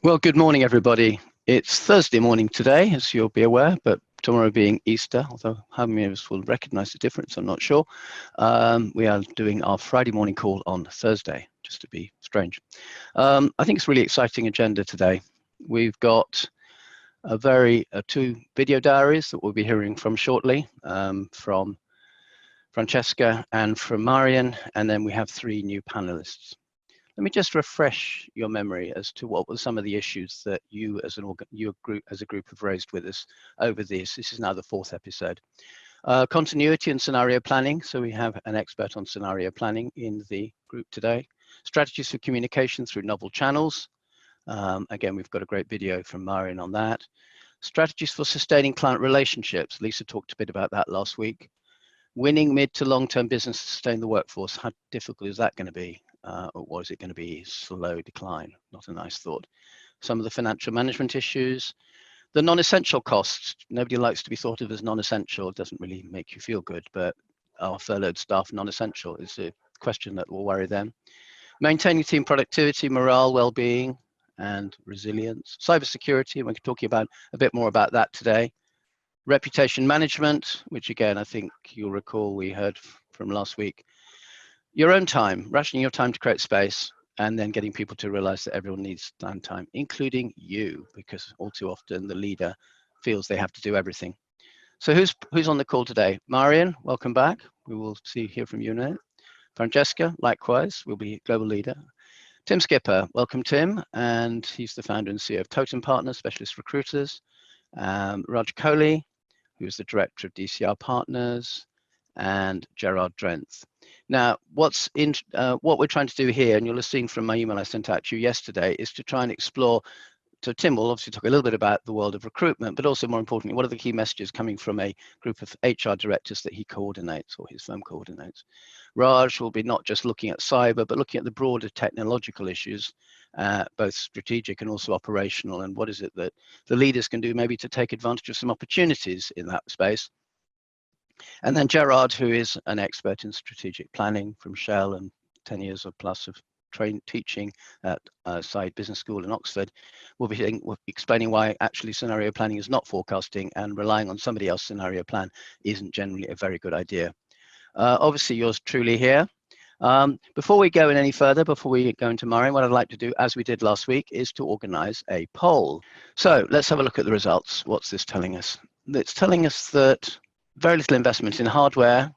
Well, good morning, everybody. It's Thursday morning today, as you'll be aware, but tomorrow being Easter, although how many of us will recognize the difference, I'm not sure. We are doing our Friday morning call on Thursday, just to be strange. I think it's a really exciting agenda today. We've got two video diaries that we'll be hearing from shortly, from Francesca and from Meiron, and then we have three new panelists. Let me just refresh your memory as to what were some of the issues that you as a group have raised with us over this. This is now the fourth episode. Continuity and scenario planning. So we have an expert on scenario planning in the group today. Strategies for communication through novel channels. Again, we've got a great video from Meiron on that. Strategies for sustaining client relationships. Lisa talked a bit about that last week. Winning mid to long-term business to sustain the workforce. How difficult is that going to be? Or is it going to be slow decline? Not a nice thought. Some of the financial management issues, the non-essential costs. Nobody likes to be thought of as non-essential. It doesn't really make you feel good, but are furloughed staff non-essential is a question that will worry them. Maintaining team productivity, morale, well-being, and resilience. Cybersecurity, we're talking about a bit more about that today. Reputation management, which again, I think you'll recall we heard from last week. Your own time, rationing your time to create space, and then getting people to realize that everyone needs downtime, including you, because all too often the leader feels they have to do everything. So who's on the call today? Meiron, welcome back. We will hear from you now. Francesca, likewise, will be global leader. Tim Skipper, welcome Tim, and he's the founder and CEO of Totem Partners, specialist recruiters. Raj Kohli, who's the director of DCR Partners, and Gerard Drenth. Now, what we're trying to do here, and you'll have seen from my email I sent out to you yesterday, is to try and explore. So Tim will obviously talk a little bit about the world of recruitment, but also more importantly, what are the key messages coming from a group of HR directors that he coordinates or his firm coordinates. Raj will be not just looking at cyber, but looking at the broader technological issues, both strategic and also operational, and what is it that the leaders can do maybe to take advantage of some opportunities in that space. And then Gerard, who is an expert in strategic planning from Shell and 10 years or plus of teaching at Said Business School in Oxford, will be explaining why actually scenario planning is not forecasting, and relying on somebody else's scenario plan isn't generally a very good idea. Obviously, yours truly here. Before we go in any further, before we go into Meiron, what I'd like to do, as we did last week, is to organize a poll. So let's have a look at the results. What's this telling us? It's telling us that very little investment in hardware.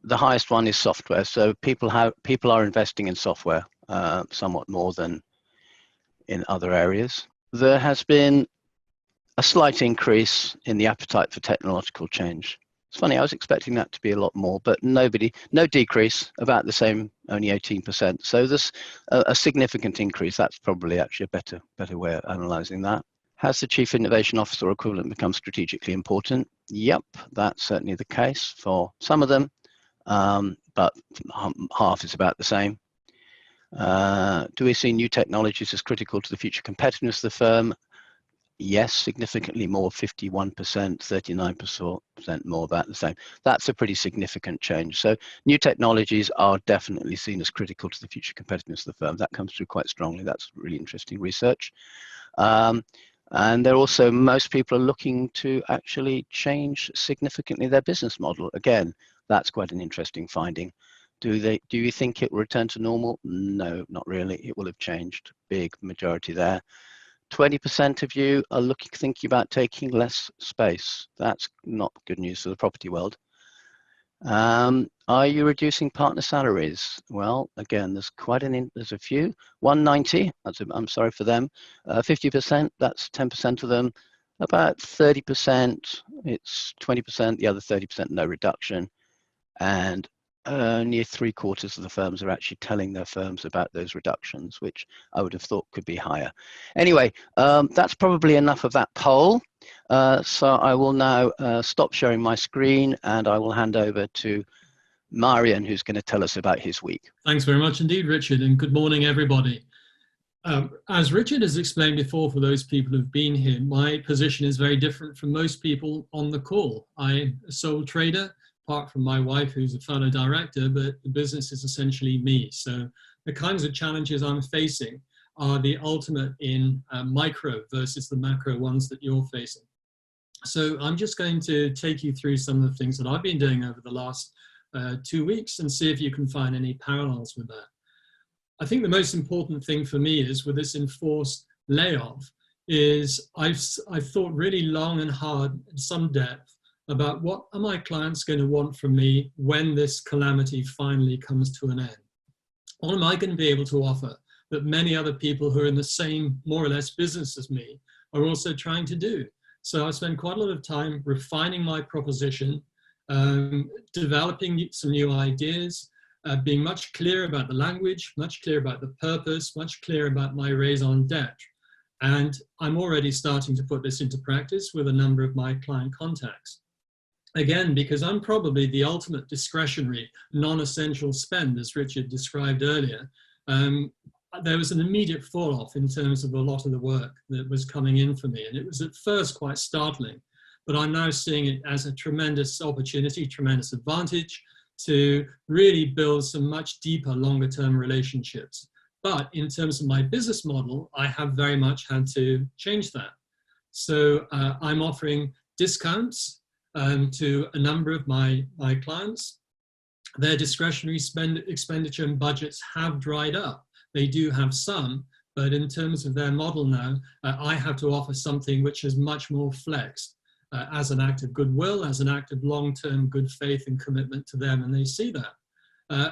The highest one is software. So people are investing in software somewhat more than in other areas. There has been a slight increase in the appetite for technological change. It's funny, I was expecting that to be a lot more, but no decrease, about the same, only 18%. So there's a significant increase. That's probably actually a better way of analyzing that. Has the Chief Innovation Officer or equivalent become strategically important? Yep, that's certainly the case for some of them, but half is about the same. Do we see new technologies as critical to the future competitiveness of the firm? Yes, significantly more, 51%, 39% more, about the same. That's a pretty significant change. So new technologies are definitely seen as critical to the future competitiveness of the firm. That comes through quite strongly. That's really interesting research. And they're also, most people are looking to actually change significantly their business model. Again, that's quite an interesting finding. Do you think it will return to normal? No, not really. It will have changed. Big majority there. 20% of you are thinking about taking less space. That's not good news for the property world. Are you reducing partner salaries? Well, again, there's a few. 190, I'm sorry for them. 50%, that's 10% of them. About 30%, it's 20%, the other 30% no reduction. And near 3/4 of the firms are actually telling their firms about those reductions, which I would have thought could be higher. Anyway, that's probably enough of that poll. So I will now stop sharing my screen, and I will hand over to Meiron, who's going to tell us about his week. Thanks very much indeed, Richard, and good morning, everybody. As Richard has explained before, for those people who've been here, my position is very different from most people on the call. I'm a sole trader, apart from my wife, who's a fellow director, but the business is essentially me. So the kinds of challenges I'm facing are the ultimate in micro versus the macro ones that you're facing. So I'm just going to take you through some of the things that I've been doing over the last 2 weeks and see if you can find any parallels with that. I think the most important thing for me is with this enforced layoff is I've thought really long and hard in some depth about what are my clients going to want from me when this calamity finally comes to an end. What am I going to be able to offer that many other people who are in the same, more or less, business as me are also trying to do? So I spent quite a lot of time refining my proposition, developing some new ideas, being much clearer about the language, much clearer about the purpose, much clearer about my raison d'etre. And I'm already starting to put this into practice with a number of my client contacts. Again, because I'm probably the ultimate discretionary, non-essential spend, as Richard described earlier, there was an immediate fall off in terms of a lot of the work that was coming in for me. And it was at first quite startling, but I'm now seeing it as a tremendous opportunity, tremendous advantage to really build some much deeper, longer term relationships. But in terms of my business model, I have very much had to change that. So I'm offering discounts to a number of my clients. Their discretionary expenditure and budgets have dried up. They do have some, but in terms of their model now, I have to offer something which is much more flexed as an act of goodwill, as an act of long-term good faith and commitment to them, and they see that.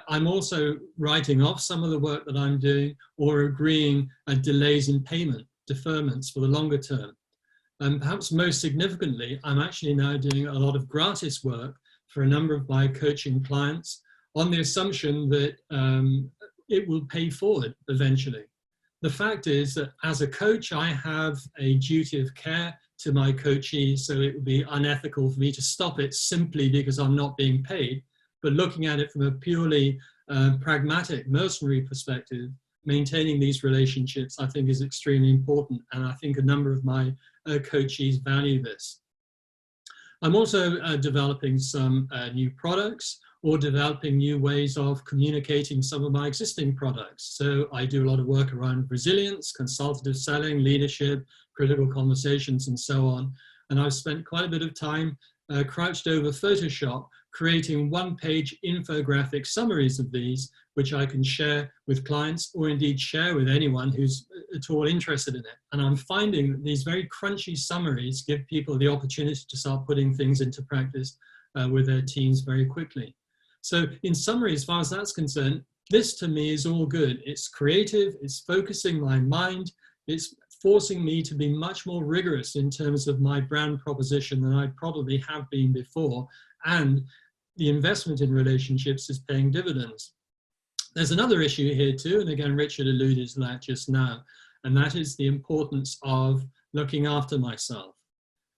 I'm also writing off some of the work that I'm doing or agreeing delays in payment, deferments for the longer term. And perhaps most significantly, I'm actually now doing a lot of gratis work for a number of my coaching clients on the assumption that it will pay forward eventually. The fact is that as a coach, I have a duty of care to my coachee, so it would be unethical for me to stop it simply because I'm not being paid. But looking at it from a purely pragmatic, mercenary perspective, maintaining these relationships, I think, is extremely important. And I think a number of my coachees value this. I'm also developing some new products or developing new ways of communicating some of my existing products. So I do a lot of work around resilience, consultative selling, leadership, critical conversations, and so on. And I've spent quite a bit of time crouched over Photoshop, creating one-page infographic summaries of these, which I can share with clients or indeed share with anyone who's at all interested in it. And I'm finding that these very crunchy summaries give people the opportunity to start putting things into practice with their teams very quickly. So in summary, as far as that's concerned, this to me is all good. It's creative, it's focusing my mind, it's forcing me to be much more rigorous in terms of my brand proposition than I probably have been before. And the investment in relationships is paying dividends. There's another issue here too, and again, Richard alluded to that just now, and that is the importance of looking after myself.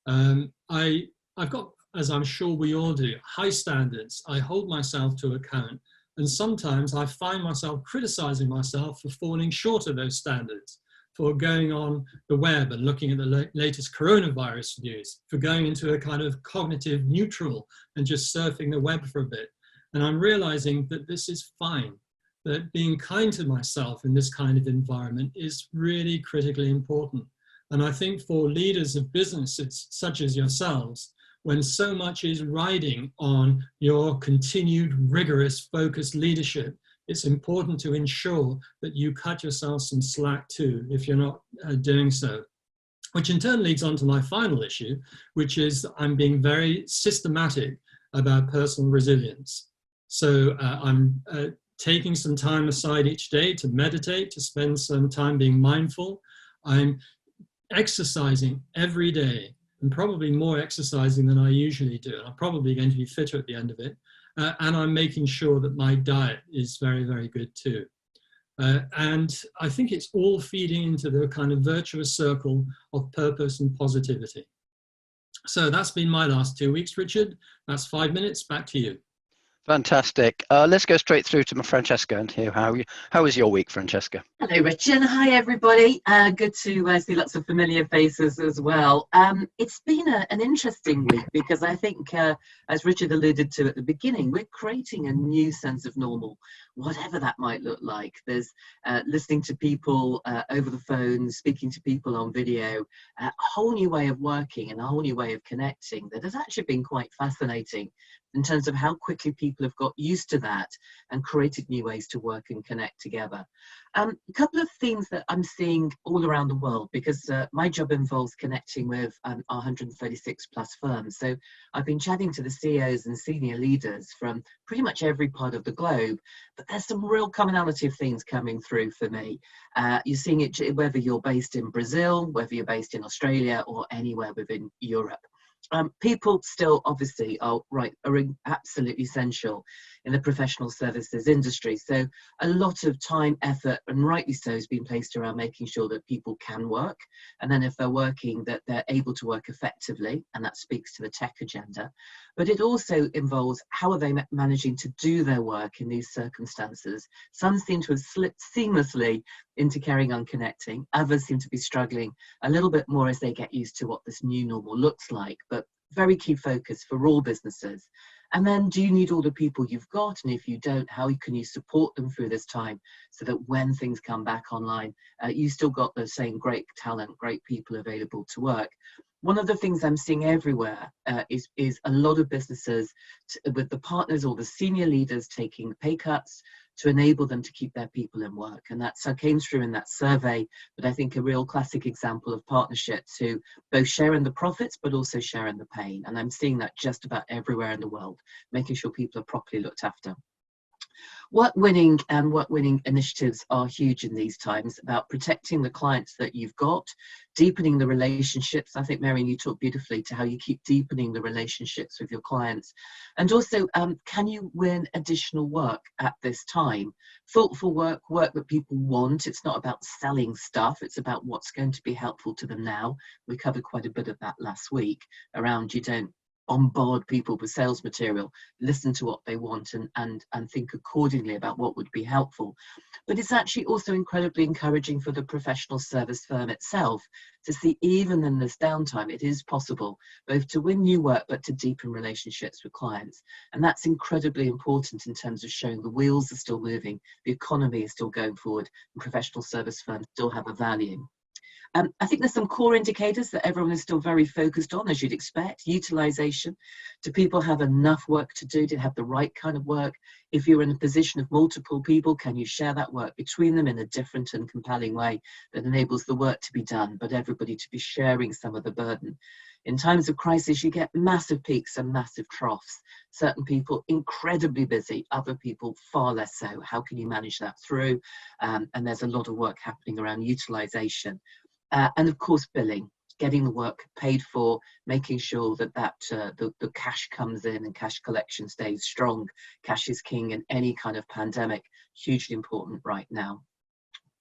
I've got, as I'm sure we all do, high standards. I hold myself to account, and sometimes I find myself criticizing myself for falling short of those standards, for going on the web and looking at the latest coronavirus news, for going into a kind of cognitive neutral and just surfing the web for a bit. And I'm realizing that this is fine, that being kind to myself in this kind of environment is really critically important. And I think for leaders of businesses such as yourselves, when so much is riding on your continued rigorous, focused leadership, it's important to ensure that you cut yourself some slack too, if you're not doing so. Which in turn leads on to my final issue, which is I'm being very systematic about personal resilience. So I'm taking some time aside each day to meditate, to spend some time being mindful. I'm exercising every day, and probably more exercising than I usually do. I'm probably going to be fitter at the end of it. And I'm making sure that my diet is very, very good too. And I think it's all feeding into the kind of virtuous circle of purpose and positivity. So that's been my last 2 weeks, Richard. That's 5 minutes. Back to you. Fantastic. Let's go straight through to Francesca and hear how was your week, Francesca? Hello, Richard. Hi, everybody. Good to see lots of familiar faces as well. It's been an interesting week because I think, as Richard alluded to at the beginning, we're creating a new sense of normal. whatever that might look like. There's listening to people over the phone, speaking to people on video, a whole new way of working and a whole new way of connecting that has actually been quite fascinating in terms of how quickly people have got used to that and created new ways to work and connect together. A couple of themes that I'm seeing all around the world, because my job involves connecting with our 136 plus firms. So I've been chatting to the CEOs and senior leaders from pretty much every part of the globe, but there's some real commonality of themes coming through for me. You're seeing it whether you're based in Brazil, whether you're based in Australia, or anywhere within Europe. People still obviously are absolutely essential in the professional services industry. So a lot of time, effort, and rightly so, has been placed around making sure that people can work. And then if they're working, that they're able to work effectively. And that speaks to the tech agenda. But it also involves how are they managing to do their work in these circumstances. Some seem to have slipped seamlessly into carrying on connecting. Others seem to be struggling a little bit more as they get used to what this new normal looks like. But very key focus for all businesses. And then, do you need all the people you've got? And if you don't, how can you support them through this time so that when things come back online, you still got the same great talent, great people available to work? One of the things I'm seeing everywhere is a lot of businesses with the partners or the senior leaders taking pay cuts to enable them to keep their people in work. And that came through in that survey, but I think a real classic example of partnerships who both share in the profits, but also share in the pain. And I'm seeing that just about everywhere in the world, making sure people are properly looked after. Work-winning and work-winning initiatives are huge in these times, about protecting the clients that you've got, deepening the relationships. I think, Meiron, you talked beautifully to how you keep deepening the relationships with your clients. And also, can you win additional work at this time? Thoughtful work, work that people want. It's not about selling stuff. It's about what's going to be helpful to them now. We covered quite a bit of that last week around you don't bombard people with sales material, listen to what they want and think accordingly about what would be helpful. But it's actually also incredibly encouraging for the professional service firm itself to see, even in this downtime, it is possible both to win new work but to deepen relationships with clients. And that's incredibly important in terms of showing the wheels are still moving, the economy is still going forward, and professional service firms still have a value. I think there's some core indicators that everyone is still very focused on, as you'd expect. Utilization. Do people have enough work to do? Do they have the right kind of work? If you're in a position of multiple people, can you share that work between them in a different and compelling way that enables the work to be done, but everybody to be sharing some of the burden? In times of crisis, you get massive peaks and massive troughs. Certain people incredibly busy, other people far less so. How can you manage that through? And there's a lot of work happening around utilization. And of course, billing, getting the work paid for, making sure that the cash comes in and cash collection stays strong. Cash is king in any kind of pandemic, hugely important right now.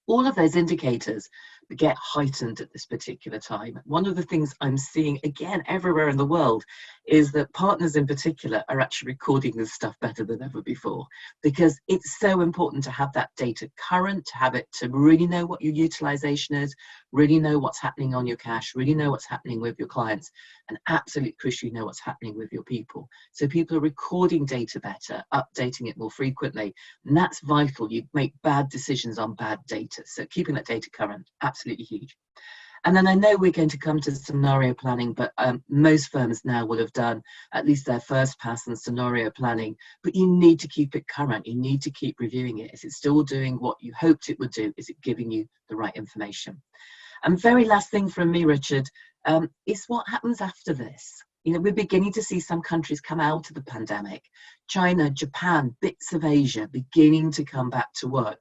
All of those indicators get heightened at this particular time. One of the things I'm seeing again everywhere in the world is that partners in particular are actually recording this stuff better than ever before, because it's so important to have that data current, to have it, to really know what your utilization is, really know what's happening on your cash, really know what's happening with your clients, and absolutely crucially know what's happening with your people. So people are recording data better, updating it more frequently, and that's vital. You make bad decisions on bad data. So keeping that data current, absolutely huge. And then I know we're going to come to scenario planning, but most firms now will have done at least their first pass on scenario planning, but you need to keep it current. You need to keep reviewing it. Is it still doing what you hoped it would do? Is it giving you the right information? And very last thing from me, Richard, is what happens after this. You know, we're beginning to see some countries come out of the pandemic. China, Japan, bits of Asia beginning to come back to work.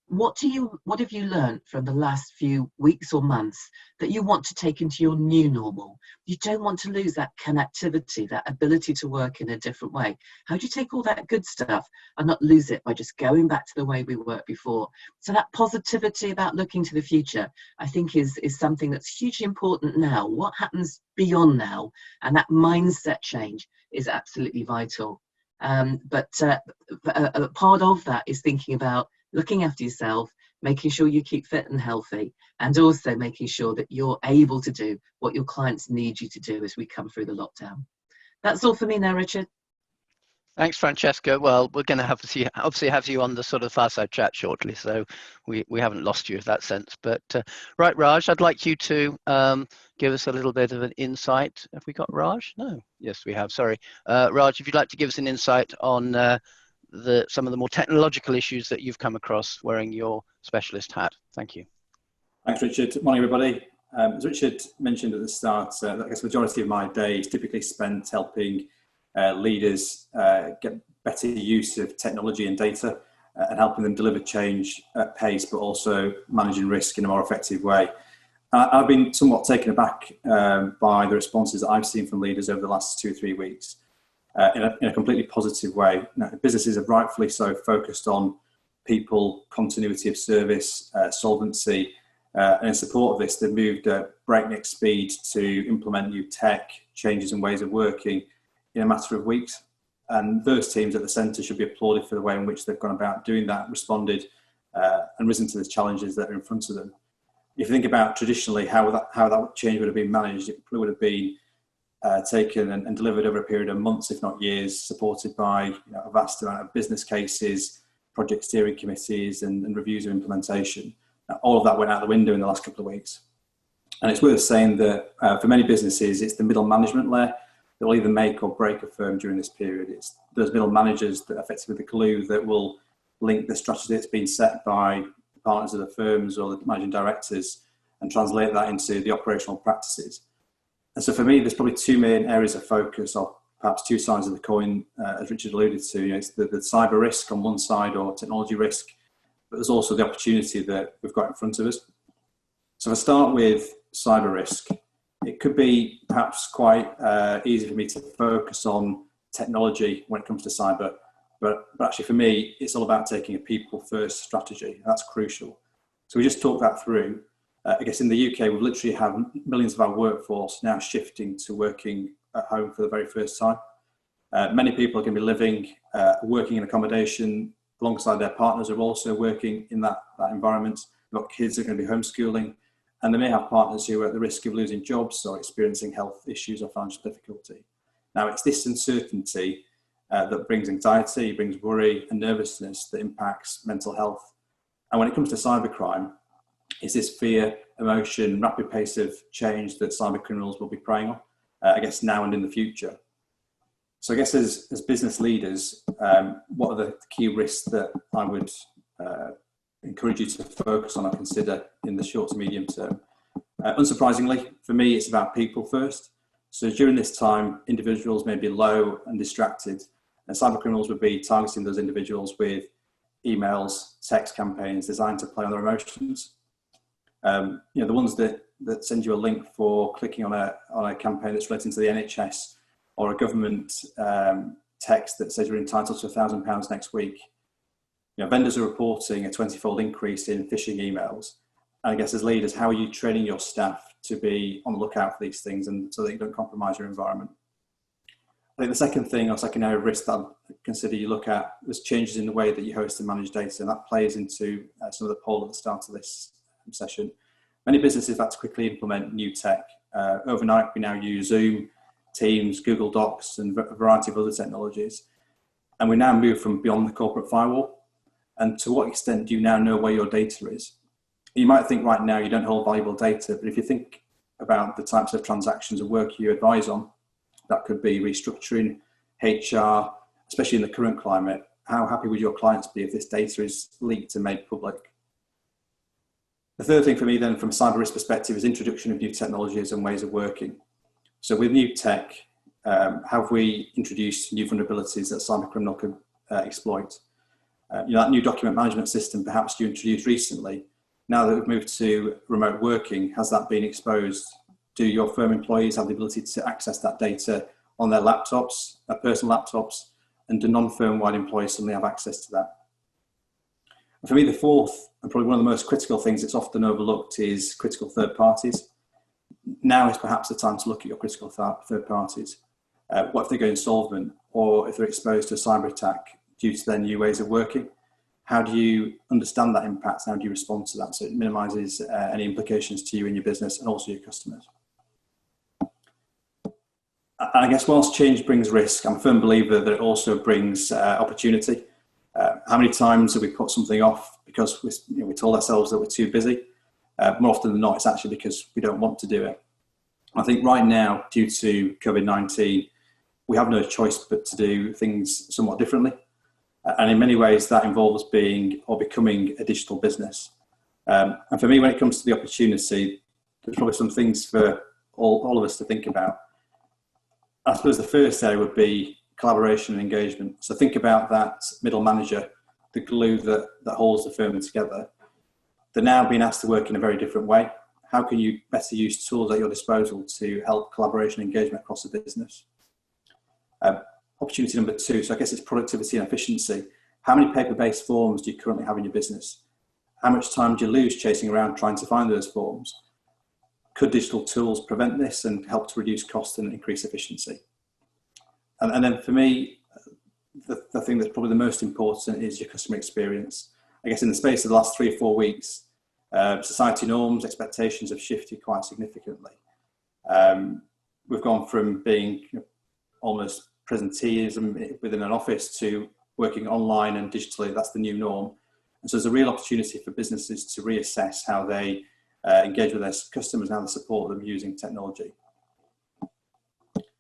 What have you learned from the last few weeks or months that you want to take into your new normal? You don't want to lose that connectivity, that ability to work in a different way. How do you take all that good stuff and not lose it by just going back to the way we worked before? So that positivity about looking to the future, I think is something that's hugely important now. What happens beyond now? And that mindset change is absolutely vital. But a part of that is thinking about looking after yourself, making sure you keep fit and healthy, and also making sure that you're able to do what your clients need you to do as we come through the lockdown. That's all for me now, Richard. Thanks, Francesca. Well, we're going to obviously have you on the sort of fireside chat shortly, so we haven't lost you in that sense. But right, Raj, I'd like you to give us a little bit of an insight. Have we got Raj? No. Yes, we have. Sorry, Raj, if you'd like to give us an insight on some of the more technological issues that you've come across wearing your specialist hat. Thank you. Thanks, Richard. Morning, everybody. As Richard mentioned at the start, I guess the majority of my day is typically spent helping leaders get better use of technology and data and helping them deliver change at pace, but also managing risk in a more effective way. I've been somewhat taken aback by the responses that I've seen from leaders over the last 2 or 3 weeks in a completely positive way. Now, businesses are rightfully so focused on people, continuity of service, solvency, and in support of this, they've moved at breakneck speed to implement new tech, changes in ways of working in a matter of weeks. And those teams at the centre should be applauded for the way in which they've gone about doing that, responded and risen to the challenges that are in front of them. If you think about traditionally how that change would have been managed, it probably would have been taken and delivered over a period of months, if not years, supported by a vast amount of business cases, project steering committees and reviews of implementation. All of that went out the window in the last couple of weeks. And it's worth saying that for many businesses, it's the middle management layer that will either make or break a firm during this period. It's those middle managers that are effectively the glue that will link the strategy that's been set by the partners of the firms or the managing directors and translate that into the operational practices. And so for me, there's probably 2 main areas of focus, or perhaps 2 sides of the coin, as Richard alluded to. It's the cyber risk on one side, or technology risk, but there's also the opportunity that we've got in front of us. So if I start with cyber risk, it could be perhaps quite easy for me to focus on technology when it comes to cyber, but actually for me, it's all about taking a people-first strategy. That's crucial. So we just talked that through. I guess in the UK, we've literally had millions of our workforce now shifting to working at home for the very first time. Many people are going to be living, working in accommodation alongside their partners are also working in that environment. We've got kids that are going to be homeschooling, and they may have partners who are at the risk of losing jobs or experiencing health issues or financial difficulty. Now, it's this uncertainty that brings anxiety, brings worry and nervousness that impacts mental health. And when it comes to cybercrime, it's this fear, emotion, rapid pace of change that cyber criminals will be preying on, I guess now and in the future. So I guess as business leaders, what are the key risks that I would encourage you to focus on and consider in the short to medium term? Unsurprisingly, for me, it's about people first. So during this time, individuals may be low and distracted, and cyber criminals would be targeting those individuals with emails, text campaigns designed to play on their emotions. The ones that send you a link for clicking on a campaign that's relating to the NHS, or a government text that says you're entitled to £1,000 next week. Vendors are reporting a 20-fold increase in phishing emails. And I guess as leaders, how are you training your staff to be on the lookout for these things and so that you don't compromise your environment? I think the second thing or second area of risk that I'd consider you look at was changes in the way that you host and manage data. And that plays into some of the poll at the start of this session. Many businesses have had to quickly implement new tech. Overnight, we now use Zoom, Teams, Google Docs, and a variety of other technologies. And we now move from beyond the corporate firewall. And to what extent do you now know where your data is? You might think right now you don't hold valuable data, but if you think about the types of transactions and work you advise on, that could be restructuring, HR, especially in the current climate. How happy would your clients be if this data is leaked and made public? The third thing for me then from a cyber risk perspective is introduction of new technologies and ways of working. So with new tech, have we introduced new vulnerabilities that cyber criminal could exploit? That new document management system perhaps you introduced recently, now that we've moved to remote working, has that been exposed? Do your firm employees have the ability to access that data on their laptops, their personal laptops, and do non-firm-wide employees suddenly have access to that? And for me, the fourth, and probably one of the most critical things that's often overlooked is critical third parties. Now is perhaps the time to look at your critical third parties. What if they go insolvent, or if they're exposed to a cyber attack due to their new ways of working? How do you understand that impact? How do you respond to that so it minimises any implications to you and your business and also your customers? I guess whilst change brings risk, I'm a firm believer that it also brings opportunity. How many times have we put something off because we told ourselves that we're too busy? More often than not, it's actually because we don't want to do it. I think right now, due to COVID-19, we have no choice but to do things somewhat differently. And in many ways, that involves being or becoming a digital business. And for me, when it comes to the opportunity, there's probably some things for all of us to think about. I suppose the first area would be collaboration and engagement. So think about that middle manager, the glue that holds the firm together. They're now being asked to work in a very different way. How can you better use tools at your disposal to help collaboration and engagement across the business? Opportunity number 2, so I guess it's productivity and efficiency. How many paper-based forms do you currently have in your business? How much time do you lose chasing around trying to find those forms? Could digital tools prevent this and help to reduce cost and increase efficiency? And then for me, the thing that's probably the most important is your customer experience. I guess in the space of the last 3 or 4 weeks, society norms, expectations have shifted quite significantly. We've gone from being almost presenteeism within an office to working online and digitally. That's the new norm. And so there's a real opportunity for businesses to reassess how they engage with their customers and how they support them using technology.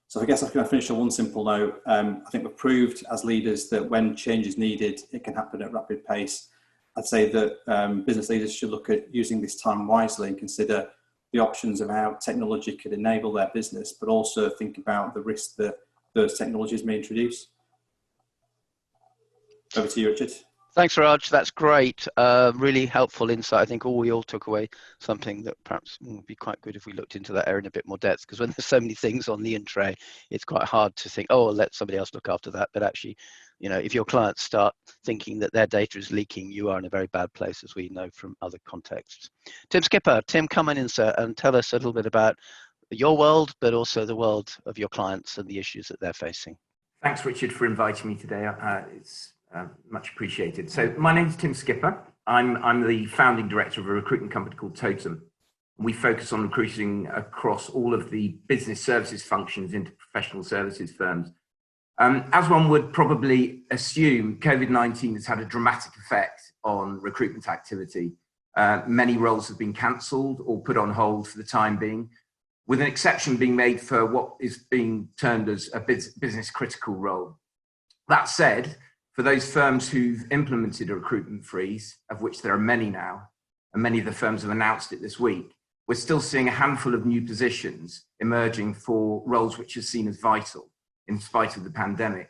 So I guess I'm going to finish on one simple note. I think we've proved as leaders that when change is needed, it can happen at rapid pace. I'd say that business leaders should look at using this time wisely and consider the options of how technology could enable their business, but also think about the risks that those technologies may introduce. Over to you, Richard. Thanks, Raj. That's great. Really helpful insight. I think we all took away something that perhaps would be quite good if we looked into that area in a bit more depth, because when there's so many things on the in tray, it's quite hard to think, oh, I'll let somebody else look after that. But actually, if your clients start thinking that their data is leaking, you are in a very bad place, as we know from other contexts. Tim Skipper, come on in, sir, and tell us a little bit about your world, but also the world of your clients and the issues that they're facing. Thanks, Richard, for inviting me today. It's much appreciated. So my name's Tim Skipper. I'm the founding director of a recruitment company called Totem. We focus on recruiting across all of the business services functions into professional services firms. As one would probably assume, COVID-19 has had a dramatic effect on recruitment activity. Many roles have been cancelled or put on hold for the time being, with an exception being made for what is being termed as a business critical role. That said, for those firms who've implemented a recruitment freeze, of which there are many now, and many of the firms have announced it this week, we're still seeing a handful of new positions emerging for roles which are seen as vital in spite of the pandemic.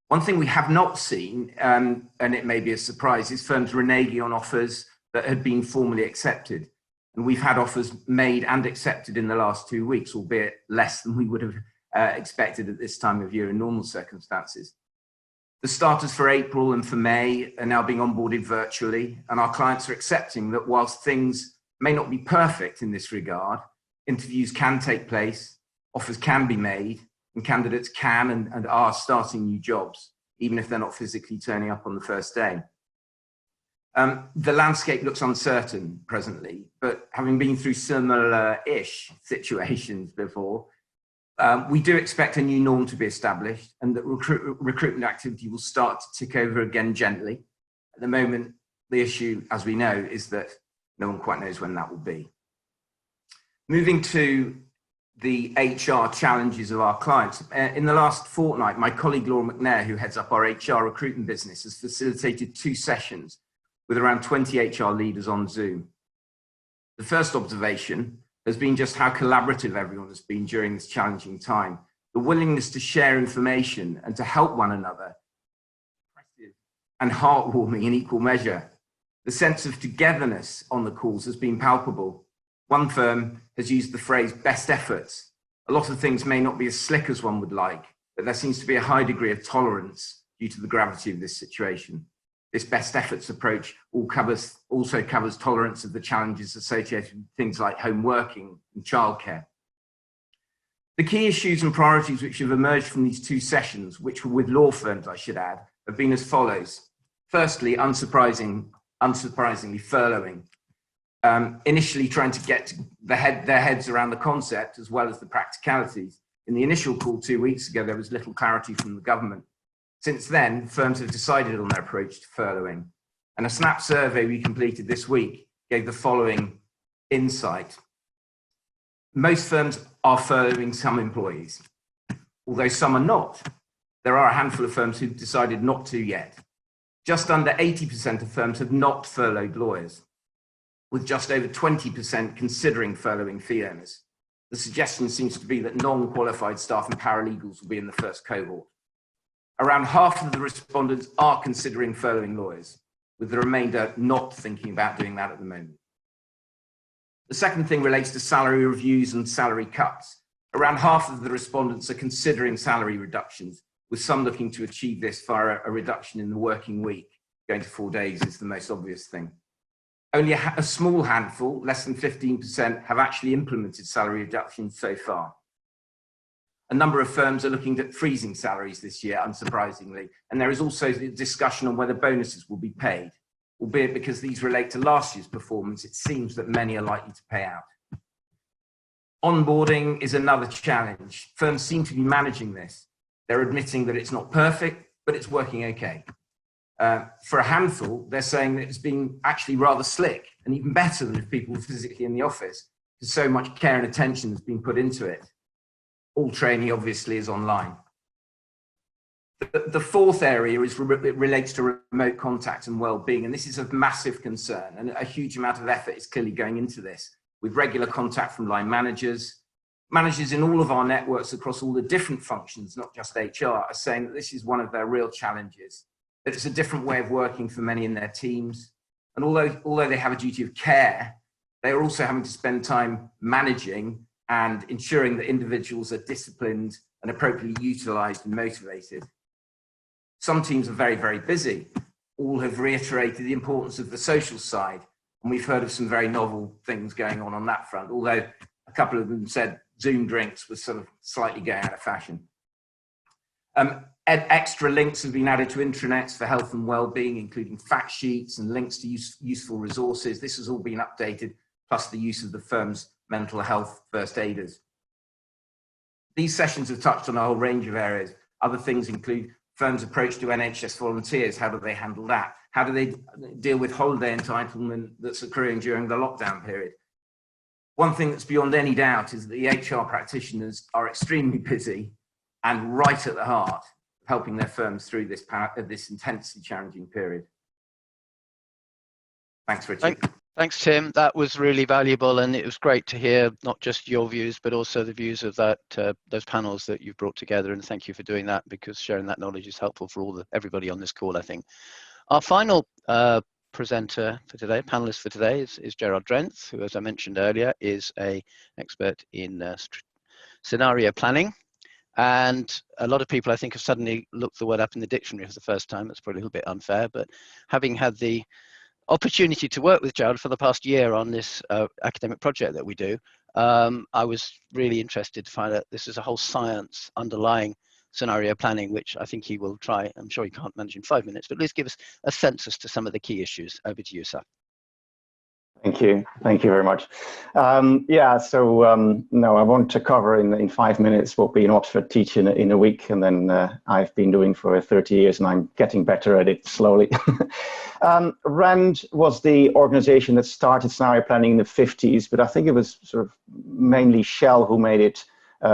One thing we have not seen, and it may be a surprise, is firms reneging on offers that had been formally accepted. And we've had offers made and accepted in the last 2 weeks, albeit less than we would have expected at this time of year in normal circumstances. The starters for April and for May are now being onboarded virtually, and our clients are accepting that whilst things may not be perfect in this regard, interviews can take place, offers can be made, and candidates can and are starting new jobs, even if they're not physically turning up on the first day. The landscape looks uncertain presently, but having been through similar-ish situations before, we do expect a new norm to be established and that recruitment activity will start to tick over again gently. At the moment, the issue, as we know, is that no one quite knows when that will be. Moving to the HR challenges of our clients. In the last fortnight, my colleague Laura McNair, who heads up our HR recruitment business, has facilitated 2 sessions with around 20 HR leaders on Zoom. The first observation has been just how collaborative everyone has been during this challenging time. The willingness to share information and to help one another, impressive and heartwarming in equal measure. The sense of togetherness on the calls has been palpable. One firm has used the phrase best efforts. A lot of things may not be as slick as one would like, but there seems to be a high degree of tolerance due to the gravity of this situation. This best efforts approach also covers tolerance of the challenges associated with things like home working and childcare. The key issues and priorities which have emerged from these 2 sessions, which were with law firms, I should add, have been as follows. Firstly, unsurprisingly, furloughing. Initially trying to get their heads around the concept as well as the practicalities. In the initial call 2 weeks ago, there was little clarity from the government. Since then, firms have decided on their approach to furloughing. And a Snap survey we completed this week gave the following insight. Most firms are furloughing some employees, although some are not. There are a handful of firms who've decided not to yet. Just under 80% of firms have not furloughed lawyers, with just over 20% considering furloughing fee earners. The suggestion seems to be that non-qualified staff and paralegals will be in the first cohort. Around half of the respondents are considering furloughing lawyers, with the remainder not thinking about doing that at the moment. The second thing relates to salary reviews and salary cuts. Around half of the respondents are considering salary reductions, with some looking to achieve this via a reduction in the working week. Going to 4 days is the most obvious thing. Only a small handful, less than 15%, have actually implemented salary reductions so far. A number of firms are looking at freezing salaries this year, unsurprisingly, and there is also the discussion on whether bonuses will be paid, albeit because these relate to last year's performance, it seems that many are likely to pay out. Onboarding is another challenge. Firms seem to be managing this. They're admitting that it's not perfect, but it's working okay. For a handful, they're saying that it's been actually rather slick and even better than if people were physically in the office, because so much care and attention has been put into it. All training obviously is online. The fourth area is it relates to remote contact and well-being, and this is of massive concern, and a huge amount of effort is clearly going into this, with regular contact from line managers. Managers in all of our networks across all the different functions, not just HR, are saying that this is one of their real challenges, that it's a different way of working for many in their teams. And although they have a duty of care, they are also having to spend time managing and ensuring that individuals are disciplined and appropriately utilized and motivated. Some teams are very, very busy. All have reiterated the importance of the social side, and we've heard of some very novel things going on that front, although a couple of them said Zoom drinks was sort of slightly going out of fashion. Extra links have been added to intranets for health and well-being, including fact sheets and links to useful resources. This has all been updated, plus the use of the firm's mental health first aiders. These sessions have touched on a whole range of areas. Other things include firms' approach to NHS volunteers. How do they handle that? How do they deal with holiday entitlement that's occurring during the lockdown period? One thing that's beyond any doubt is that the HR practitioners are extremely busy and right at the heart of helping their firms through this intensely challenging period. Thanks, Richard. Thanks, Tim. That was really valuable, and it was great to hear not just your views, but also the views of those panels that you've brought together. And thank you for doing that, because sharing that knowledge is helpful for everybody on this call, I think. Our final presenter for today, panelist for today, is Gerard Drenth, who, as I mentioned earlier, is an expert in scenario planning. And a lot of people, I think, have suddenly looked the word up in the dictionary for the first time. That's probably a little bit unfair, but having had the opportunity to work with Gerard for the past year on this academic project that we do, I was really interested to find out this is a whole science underlying scenario planning, which I think he will try. I'm sure he can't manage in 5 minutes, but please give us a sense as to some of the key issues. Over to you, sir. Thank you very much. No, I want to cover in 5 minutes what we in Oxford teach in a week, and then I've been doing for 30 years, and I'm getting better at it slowly. RAND was the organization that started scenario planning in the 50s, but I think it was sort of mainly Shell who made it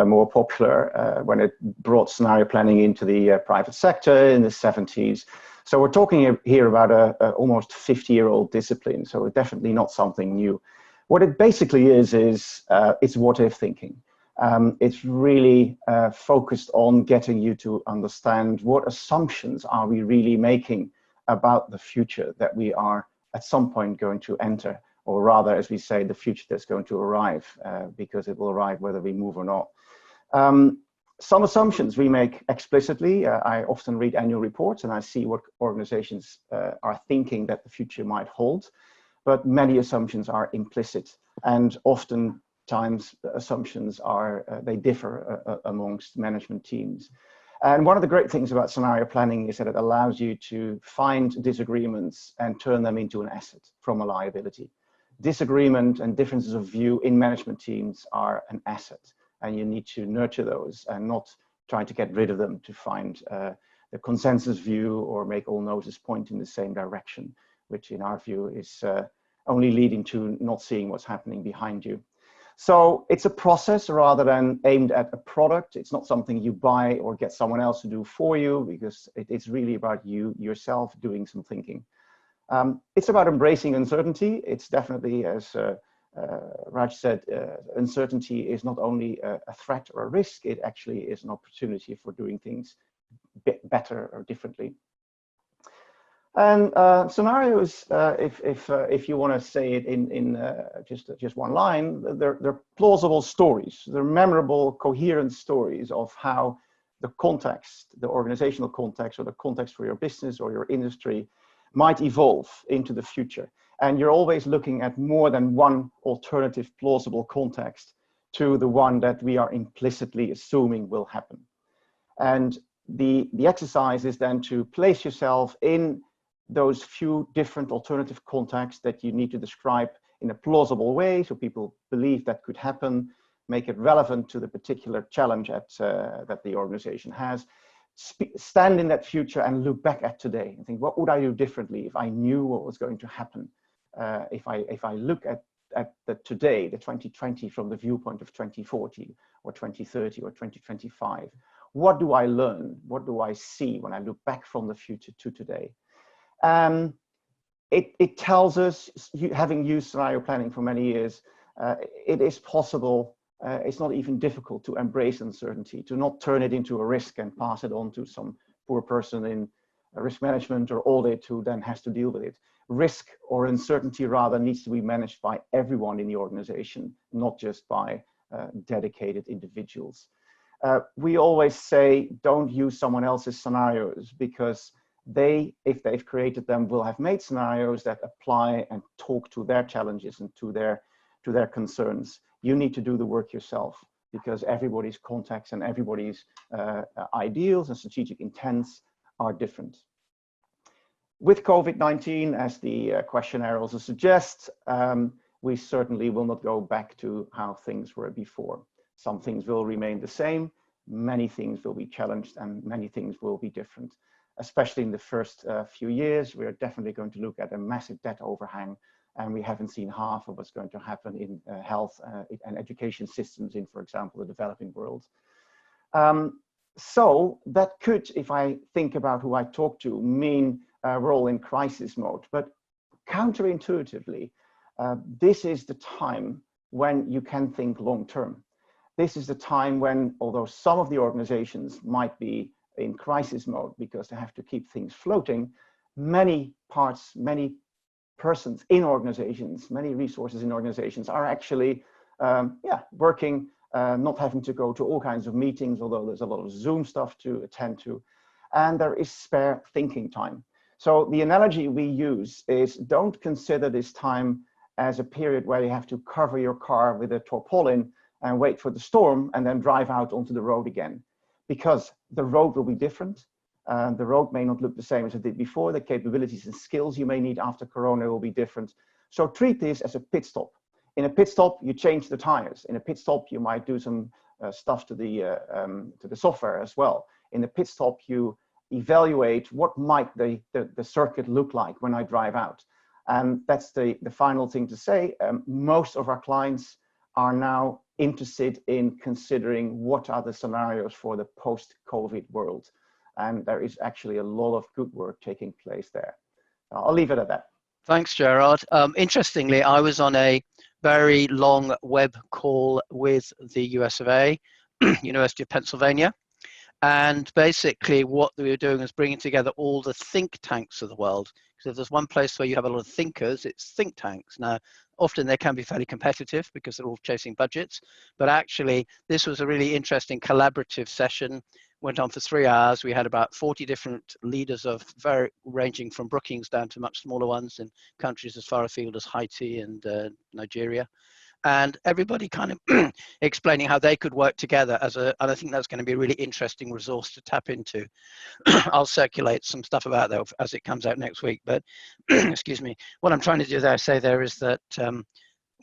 more popular when it brought scenario planning into the private sector in the 70s. So we're talking here about a almost 50-year-old discipline, so it's definitely not something new. What it basically is it's what-if thinking. It's really focused on getting you to understand what assumptions are we really making about the future that we are at some point going to enter, or rather, as we say, the future that's going to arrive, because it will arrive whether we move or not. Some assumptions we make explicitly. I often read annual reports and I see what organizations are thinking that the future might hold, but many assumptions are implicit, and oftentimes assumptions they differ amongst management teams. And one of the great things about scenario planning is that it allows you to find disagreements and turn them into an asset from a liability. Disagreement and differences of view in management teams are an asset. and you need to nurture those and not try to get rid of them to find the consensus view or make all noses point in the same direction, which in our view is only leading to not seeing what's happening behind you. So it's a process rather than aimed at a product. It's not something you buy or get someone else to do for you, because it's really about you yourself doing some thinking. It's about embracing uncertainty. It's definitely, as Raj said, uncertainty is not only a threat or a risk, it actually is an opportunity for doing things better or differently. And scenarios, if you want to say it in just one line, they're plausible stories. They're memorable, coherent stories of how the context, the organizational context, or the context for your business or your industry might evolve into the future. And you're always looking at more than one alternative plausible context to the one that we are implicitly assuming will happen. And the exercise is then to place yourself in those few different alternative contexts that you need to describe in a plausible way so people believe that could happen, make it relevant to the particular challenge that the organization has. Stand in that future and look back at today and think, what would I do differently if I knew what was going to happen? If I look at the today, the 2020, from the viewpoint of 2040 or 2030 or 2025, what do I learn? What do I see when I look back from the future to today? It tells us, having used scenario planning for many years, it is possible, it's not even difficult to embrace uncertainty, to not turn it into a risk and pass it on to some poor person in risk management or audit who then has to deal with it. Risk, or uncertainty rather, needs to be managed by everyone in the organization, not just by dedicated individuals. We always say, don't use someone else's scenarios, because they, if they've created them, will have made scenarios that apply and talk to their challenges and to their concerns. You need to do the work yourself, because everybody's context and everybody's ideals and strategic intents are different. With COVID-19, as the questionnaire also suggests, we certainly will not go back to how things were before. Some things will remain the same, many things will be challenged, and many things will be different. Especially in the first few years, we are definitely going to look at a massive debt overhang, and we haven't seen half of what's going to happen in health and education systems in, for example, the developing world. So that could, if I think about who I talk to, mean we're all in crisis mode. But counterintuitively, this is the time when you can think long term. This is the time when, although some of the organizations might be in crisis mode because they have to keep things floating, many parts, many persons in organizations, many resources in organizations are actually working, not having to go to all kinds of meetings, although there's a lot of Zoom stuff to attend to, and there is spare thinking time. So the analogy we use is, don't consider this time as a period where you have to cover your car with a tarpaulin and wait for the storm and then drive out onto the road again, because the road will be different. The road may not look the same as it did before. The capabilities and skills you may need after Corona will be different. So treat this as a pit stop. In a pit stop, you change the tires. In a pit stop, you might do some stuff to the software as well. In a pit stop, you evaluate what might the circuit look like when I drive out. And that's the final thing to say. Most of our clients are now interested in considering what are the scenarios for the post-COVID world. And there is actually a lot of good work taking place there. I'll leave it at that. Thanks, Gerard. Interestingly, I was on a very long web call with the US of A, University of Pennsylvania. And basically what we were doing was bringing together all the think tanks of the world. So if there's one place where you have a lot of thinkers, it's think tanks. Now, often they can be fairly competitive because they're all chasing budgets. But actually, this was a really interesting collaborative session. Went on for 3 hours. We had about 40 different leaders of ranging from Brookings down to much smaller ones in countries as far afield as Haiti and Nigeria. And everybody kind of explaining how they could work together and I think that's going to be a really interesting resource to tap into. I'll circulate some stuff about that as it comes out next week. But excuse me, what I'm trying to do there, is that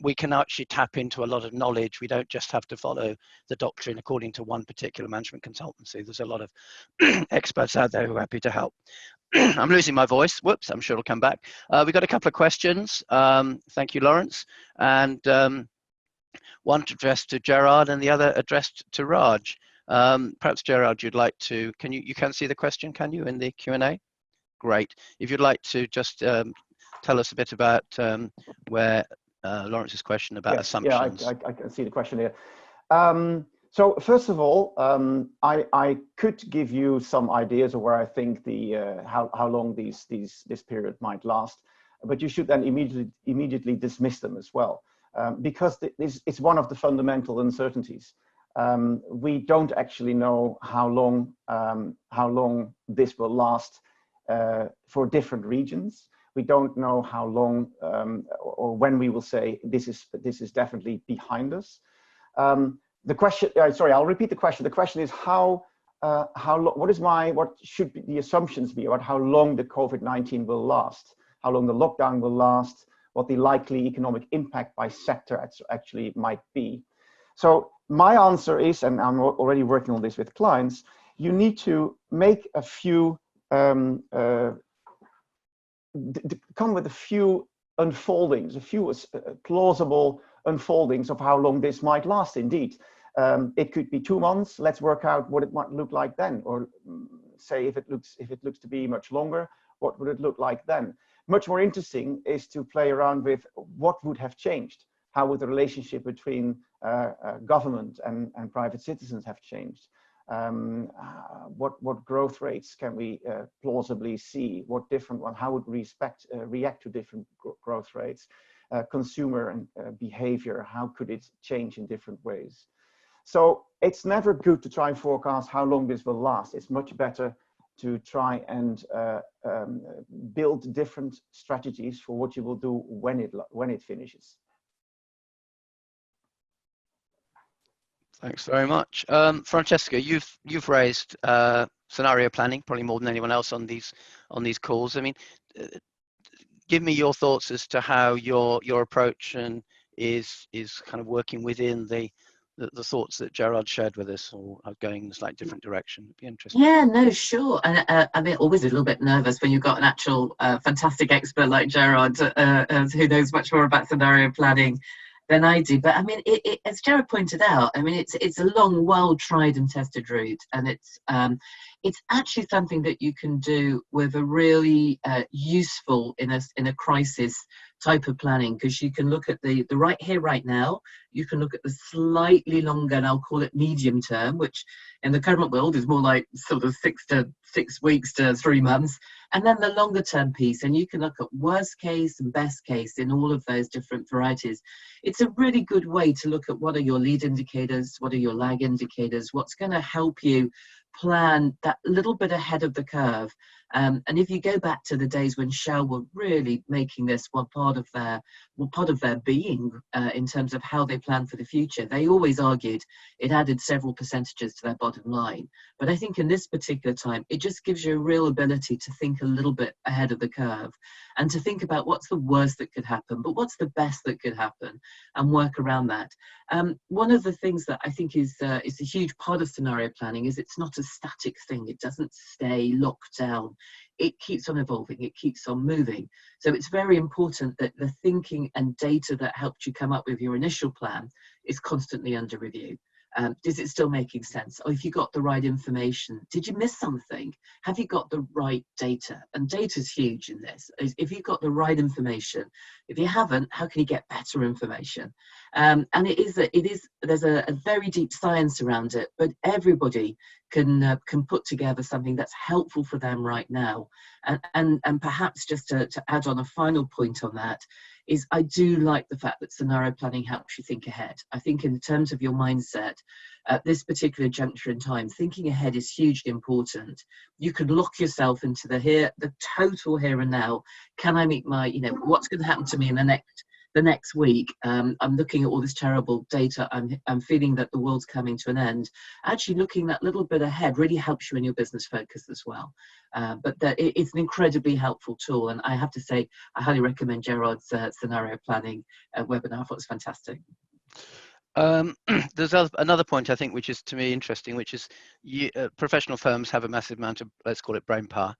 we can actually tap into a lot of knowledge. We don't just have to follow the doctrine according to one particular management consultancy. There's a lot of experts out there who are happy to help. I'm losing my voice. Whoops, I'm sure it'll come back. We've got a couple of questions. Thank you, Lawrence. And one addressed to Gerard and the other addressed to Raj. Perhaps Gerard, you'd like to, you can see the question, can you, in the Q&A? Great. If you'd like to just tell us a bit about where Lawrence's question about assumptions. Yeah, I can see the question here. So first of all, I could give you some ideas of where I think how long this period might last, but you should then immediately dismiss them as well, because it's one of the fundamental uncertainties. We don't actually know how long this will last for different regions. We don't know how long or when we will say this is definitely behind us. The question, sorry, I'll repeat the question. The question is how long, what should the assumptions be about how long the COVID-19 will last, how long the lockdown will last, what the likely economic impact by sector actually might be. So my answer is, and I'm already working on this with clients, you need to make a few, come with a few unfoldings, a few plausible unfoldings of how long this might last indeed. It could be 2 months. Let's work out what it might look like then, or say if it looks to be much longer, what would it look like then? Much more interesting is to play around with what would have changed. How would the relationship between government and private citizens have changed? What growth rates can we plausibly see? What different one? How would we react to different growth rates? Consumer and behavior, how could it change in different ways? So it's never good to try and forecast how long this will last. It's much better to try and build different strategies for what you will do when it finishes. Thanks very much. Francesca, you've raised scenario planning probably more than anyone else on these calls. I mean, give me your thoughts as to how your approach is kind of working within the thoughts that Gerard shared with us, or going in a slightly different direction. It'd be interesting. Yeah, no, sure. And I mean, always a little bit nervous when you've got an actual fantastic expert like Gerard, who knows much more about scenario planning than I do. But I mean, as Gerard pointed out, I mean, it's a long, well tried and tested route, and it's actually something that you can do with a really useful in a crisis type of planning, because you can look at the right here, right now. You can look at the slightly longer, and I'll call it medium term, which in the current world is more like sort of 6 weeks to 3 months, and then the longer term piece. And you can look at worst case and best case in all of those different varieties. It's a really good way to look at what are your lead indicators, what are your lag indicators, what's going to help you plan that little bit ahead of the curve. And if you go back to the days when Shell were really making this one part of their being in terms of how they plan for the future, they always argued it added several percentages to their bottom line. But I think in this particular time, it just gives you a real ability to think a little bit ahead of the curve and to think about what's the worst that could happen, but what's the best that could happen, and work around that. One of the things that I think is a huge part of scenario planning is it's not a static thing. It doesn't stay locked down. It keeps on evolving, it keeps on moving. So it's very important that the thinking and data that helped you come up with your initial plan is constantly under review. Is it still making sense? Or if you got the right information, did you miss something? Have you got the right data? And data is huge in this. If you've got the right information, if you haven't, how can you get better information? And there's a very deep science around it, but everybody can put together something that's helpful for them right now. And perhaps just to add on a final point on that, is I do like the fact that scenario planning helps you think ahead. I think in terms of your mindset, at this particular juncture in time, thinking ahead is hugely important. You could lock yourself into the total here and now. Can I meet my, what's going to happen to me in the next the next week, I'm looking at all this terrible data. I'm feeling that the world's coming to an end. Actually looking that little bit ahead really helps you in your business focus as well. But it's an incredibly helpful tool. And I have to say, I highly recommend Gerard's scenario planning webinar. I thought it was fantastic. There's another point I think which is to me interesting, which is professional firms have a massive amount of, let's call it, brain power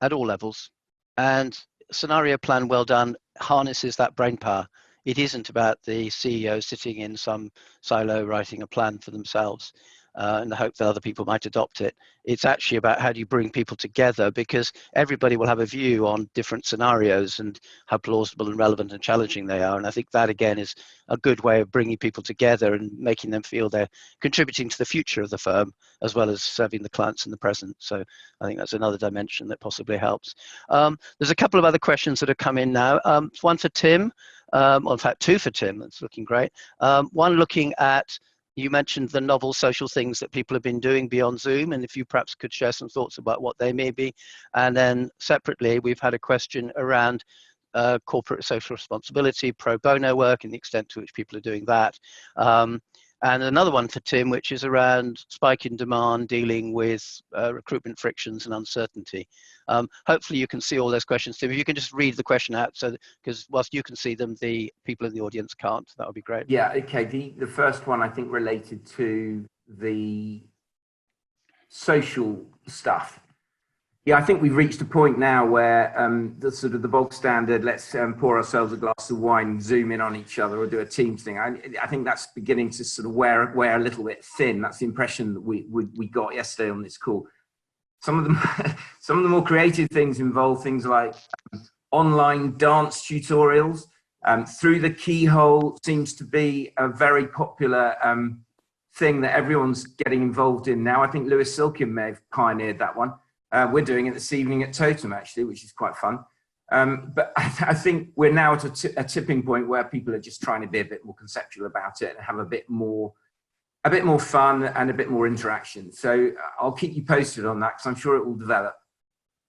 at all levels, and scenario plan well done harnesses that brain power. It isn't about the CEO sitting in some silo writing a plan for themselves in the hope that other people might adopt it. It's actually about how do you bring people together, because everybody will have a view on different scenarios and how plausible and relevant and challenging they are. And I think that again is a good way of bringing people together and making them feel they're contributing to the future of the firm as well as serving the clients in the present. So I think that's another dimension that possibly helps. There's a couple of other questions that have come in now. One for Tim, well, in fact, two for Tim. That's looking great. One looking at, you mentioned the novel social things that people have been doing beyond Zoom, and if you perhaps could share some thoughts about what they may be. And then separately, we've had a question around corporate social responsibility, pro bono work, and the extent to which people are doing that. And another one for Tim, which is around spike in demand, dealing with recruitment frictions and uncertainty. Hopefully you can see all those questions, Tim. If you can just read the question out, so because whilst you can see them, the people in the audience can't. That would be great. Yeah, okay. The first one I think related to the social stuff. Yeah, I think we've reached a point now where the sort of the bog standard, let's pour ourselves a glass of wine, zoom in on each other, or do a Teams thing. I think that's beginning to sort of wear a little bit thin. That's the impression that we got yesterday on this call. Some of the more creative things involve things like online dance tutorials. Through the Keyhole seems to be a very popular thing that everyone's getting involved in now. I think Lewis Silkin may have pioneered that one. We're doing it this evening at Totem, actually, which is quite fun. But I think we're now at a tipping point where people are just trying to be a bit more conceptual about it and have a bit more fun and a bit more interaction. So I'll keep you posted on that, because I'm sure it will develop.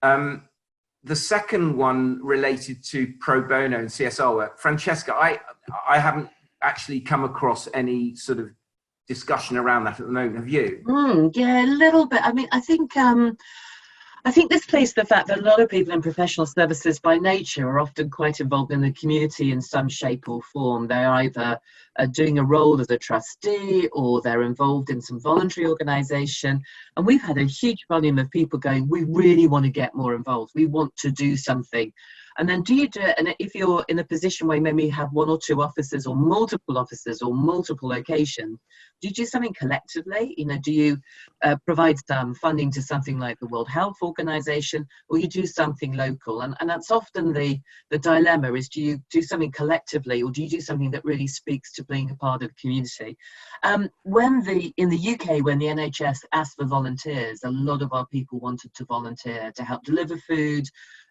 The second one related to pro bono and CSR work. Francesca, I haven't actually come across any sort of discussion around that at the moment. Have you? Yeah, a little bit. I mean, I think this plays the fact that a lot of people in professional services by nature are often quite involved in the community in some shape or form. They're either doing a role as a trustee, or they're involved in some voluntary organisation. And we've had a huge volume of people going, we really want to get more involved. We want to do something. And then do you do it? And if you're in a position where maybe you have one or two offices or multiple locations, do you do something collectively? You know, do you provide some funding to something like the World Health Organization, or you do something local? And that's often the dilemma is, do you do something collectively, or do you do something that really speaks to being a part of the community? In the UK, when the NHS asked for volunteers, a lot of our people wanted to volunteer to help deliver food,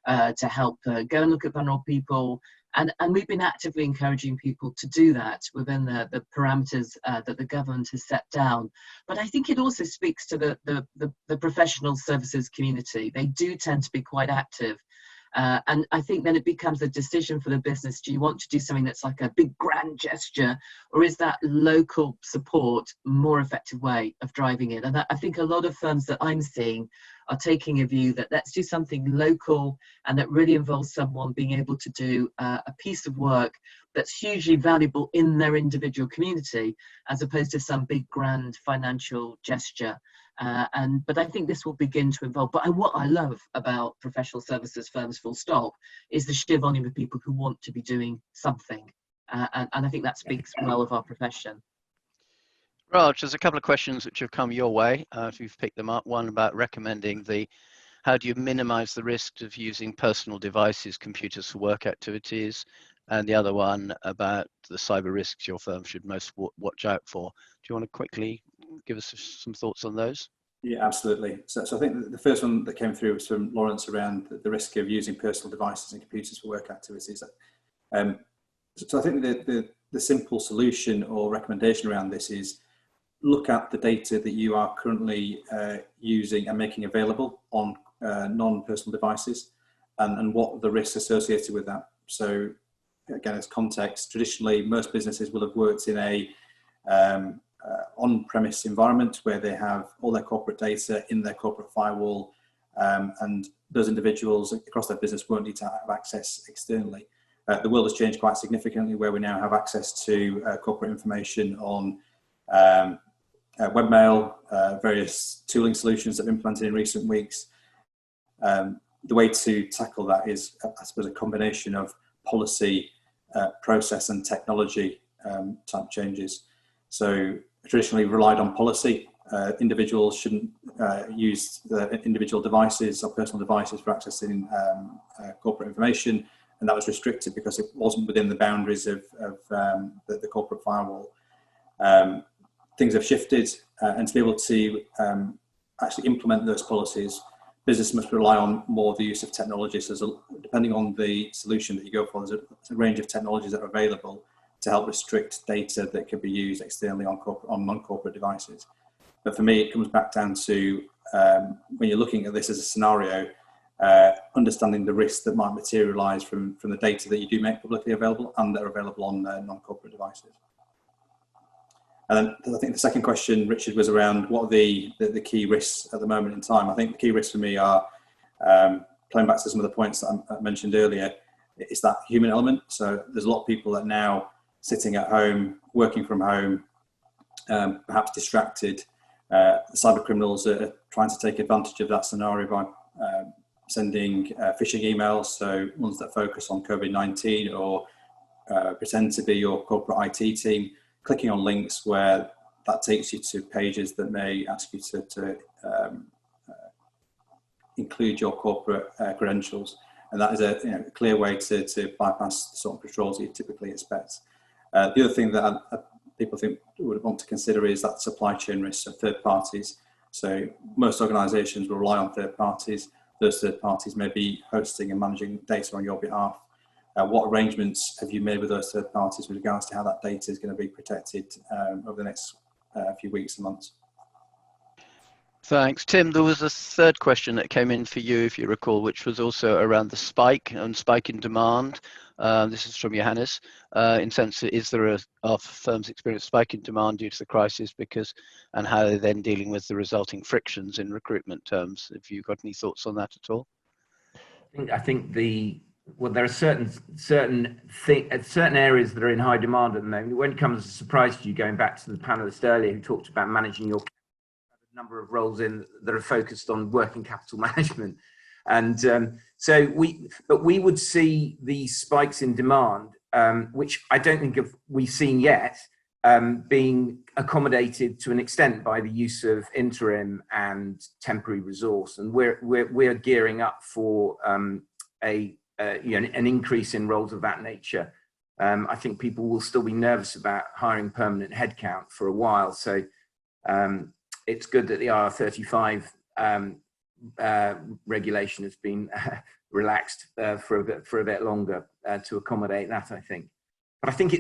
to help go and look at vulnerable people. And we've been actively encouraging people to do that within the parameters that the government has set down. But I think it also speaks to the professional services community. They do tend to be quite active. And I think then it becomes a decision for the business. Do you want to do something that's like a big grand gesture, or is that local support a more effective way of driving it? And I think a lot of firms that I'm seeing are taking a view that let's do something local, and that really involves someone being able to do a piece of work that's hugely valuable in their individual community, as opposed to some big grand financial gesture. But I think this will begin to evolve. But what I love about professional services firms, full stop, is the sheer volume of people who want to be doing something. And I think that speaks well of our profession. Raj, there's a couple of questions which have come your way, if you've picked them up. One about recommending how do you minimize the risk of using personal devices, computers for work activities? And the other one about the cyber risks your firm should most watch out for. Do you want to quickly give us some thoughts on those? Yeah, absolutely. So I think the first one that came through was from Lawrence around the risk of using personal devices and computers for work activities. So I think the simple solution or recommendation around this is look at the data that you are currently using and making available on non-personal devices, and what the risks associated with that. So again, as context, traditionally most businesses will have worked in a on-premise environment where they have all their corporate data in their corporate firewall, and those individuals across their business won't need to have access externally. The world has changed quite significantly, where we now have access to corporate information on webmail, various tooling solutions that have been implemented in recent weeks. The way to tackle that is, I suppose, a combination of policy, process and technology type changes. So traditionally relied on policy. Individuals shouldn't use the individual devices or personal devices for accessing corporate information, and that was restricted because it wasn't within the boundaries of the corporate firewall. Things have shifted, and to be able to actually implement those policies, business must rely on more the use of technology. So depending on the solution that you go for, there's a range of technologies that are available to help restrict data that can be used externally on non-corporate devices. But for me, it comes back down to when you're looking at this as a scenario, understanding the risks that might materialise from the data that you do make publicly available and that are available on non-corporate devices. And then I think the second question, Richard, was around what are the key risks at the moment in time. I think the key risks for me are, playing back to some of the points that I mentioned earlier, it's that human element. So there's a lot of people that now sitting at home, working from home, perhaps distracted. The cyber criminals are trying to take advantage of that scenario by sending phishing emails, so ones that focus on COVID-19 or pretend to be your corporate IT team, clicking on links where that takes you to pages that may ask you to include your corporate credentials. And that is a clear way to bypass the sort of controls that you typically expect. The other thing that people think would want to consider is that supply chain risks of third parties. So most organisations will rely on third parties. Those third parties may be hosting and managing data on your behalf. What arrangements have you made with those third parties with regards to how that data is going to be protected over the next few weeks and months? Thanks. Tim, there was a third question that came in for you, if you recall, which was also around the spike in demand. This is from Johannes. In sense, is there are firms experience spike in demand due to the crisis, and how they're then dealing with the resulting frictions in recruitment terms? Have you got any thoughts on that at all? I think there are certain areas that are in high demand at the moment. It won't come as a surprise to you, going back to the panelist earlier who talked about managing your number of roles in that are focused on working capital management. And so we would see these spikes in demand, which I don't think we've seen yet, being accommodated to an extent by the use of interim and temporary resource. And we're gearing up for an increase in roles of that nature. I think people will still be nervous about hiring permanent headcount for a while. So it's good that the IR35 regulation has been relaxed for a bit longer to accommodate that, I think. But I think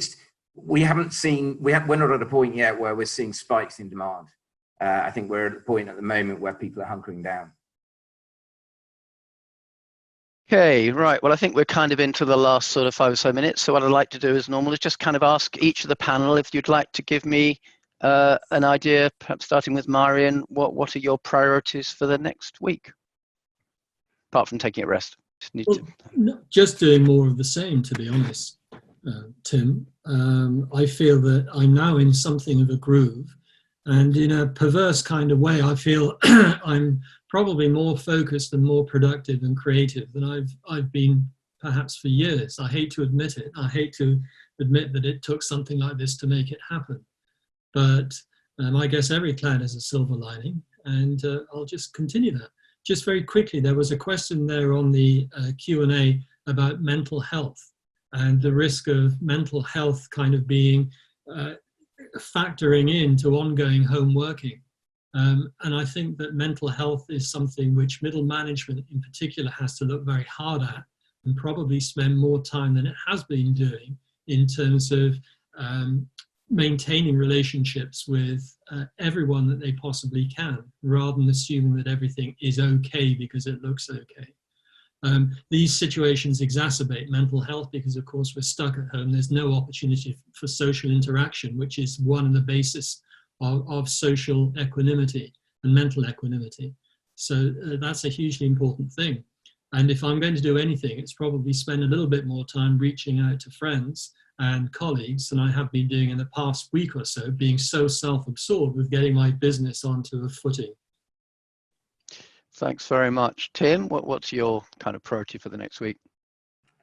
we're not at a point yet where we're seeing spikes in demand. I think we're at a point at the moment where people are hunkering down. Okay, right. Well, I think we're kind of into the last sort of 5 or so minutes. So what I'd like to do as normal is just kind of ask each of the panel if you'd like to give me an idea, perhaps starting with Meiron, what are your priorities for the next week? Apart from taking a rest. Just doing more of the same, to be honest, Tim. I feel that I'm now in something of a groove, and in a perverse kind of way, I feel I'm probably more focused and more productive and creative than I've been perhaps for years. I hate to admit it. I hate to admit that it took something like this to make it happen. But I guess every cloud has a silver lining, and I'll just continue that. Just very quickly, there was a question there on the Q&A about mental health and the risk of mental health kind of being factoring into ongoing home working. And I think that mental health is something which middle management in particular has to look very hard at and probably spend more time than it has been doing in terms of maintaining relationships with everyone that they possibly can, rather than assuming that everything is okay because it looks okay. These situations exacerbate mental health because, of course, we're stuck at home. There's no opportunity for social interaction, which is one of the basis of social equanimity and mental equanimity. So that's a hugely important thing. And if I'm going to do anything, it's probably spend a little bit more time reaching out to friends and colleagues than I have been doing in the past week or so, being so self-absorbed with getting my business onto a footing. Thanks very much. Tim, what's your kind of priority for the next week?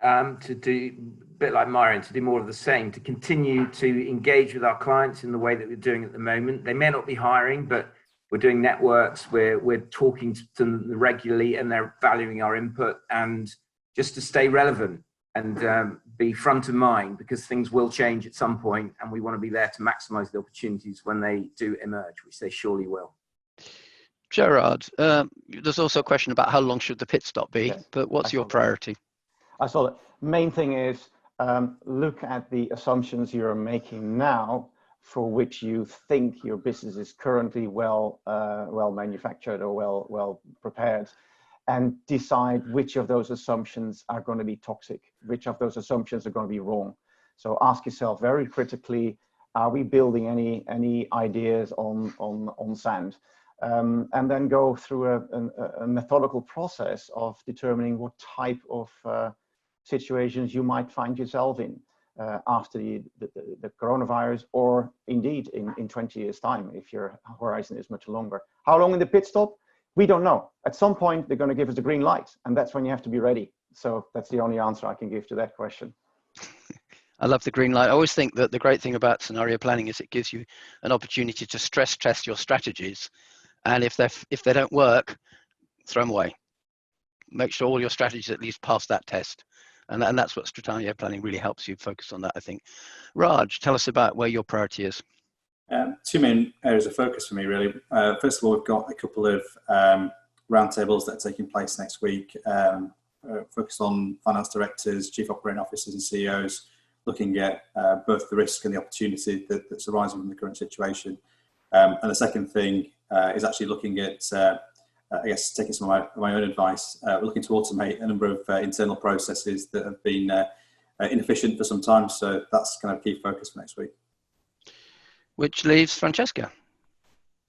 To do a bit like Meiron, to do more of the same, to continue to engage with our clients in the way that we're doing at the moment. They may not be hiring, but we're doing networks, we're talking to them regularly, and they're valuing our input, and just to stay relevant and be front of mind, because things will change at some point, and we want to be there to maximize the opportunities when they do emerge, which they surely will. Gerard, there's also a question about how long should the pit stop be, yes, but what's your priority? I saw that. Main thing is look at the assumptions you're making now for which you think your business is currently well manufactured or well prepared, and decide which of those assumptions are going to be toxic, which of those assumptions are going to be wrong. So ask yourself very critically, are we building any ideas on sand? And then go through a methodical process of determining what type of situations you might find yourself in after the coronavirus, or indeed in 20 years' time, if your horizon is much longer. How long in the pit stop? We don't know. At some point, they're going to give us the green light, and that's when you have to be ready. So that's the only answer I can give to that question. I love the green light. I always think that the great thing about scenario planning is it gives you an opportunity to stress test your strategies. And if they don't work, throw them away. Make sure all your strategies at least pass that test. And that's what scenario planning really helps you focus on that, I think. Raj, tell us about where your priority is. Two main areas of focus for me, really. First of all, we've got a couple of roundtables that are taking place next week, focused on finance directors, chief operating officers and CEOs, looking at both the risk and the opportunity that's arising from the current situation. And the second thing is actually looking at, I guess, taking some of my own advice. We're looking to automate a number of internal processes that have been inefficient for some time. So that's kind of key focus for next week. Which leaves Francesca.